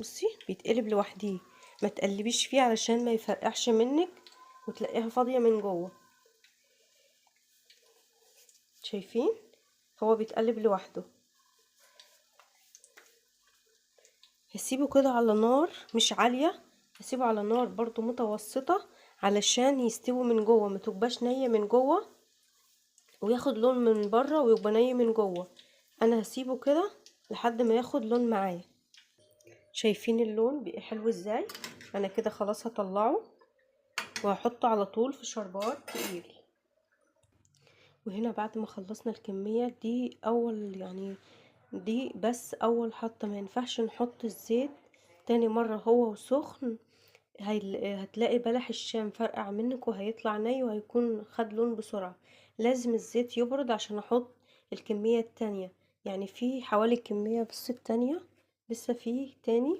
بصي بيتقلب لوحديه، ما تقلبيش فيه علشان ما يفرقعش منك وتلاقيها فاضيه من جوه. شايفين؟ هو بيتقلب لوحده. هسيبه كده على نار مش عاليه، هسيبه على نار برضو متوسطه علشان يستوي من جوه، ما تبقاش نيه من جوه وياخد لون من بره ويبقى ني من جوه. انا هسيبه كده لحد ما ياخد لون معايا. شايفين اللون بقى حلو ازاي؟ انا كده خلاص هطلعه وهحطه على طول في شربات تقيل. وهنا بعد ما خلصنا الكمية دي اول يعني دي بس اول حطة، ما ينفعش نحط الزيت تاني مرة هو وسخن. هتلاقي بلح الشام فرقع منك وهيطلع ني وهيكون خد لون بسرعة. لازم الزيت يبرد عشان احط الكمية التانية. يعني في حوالي الكمية بس التانية لسه فيه تاني.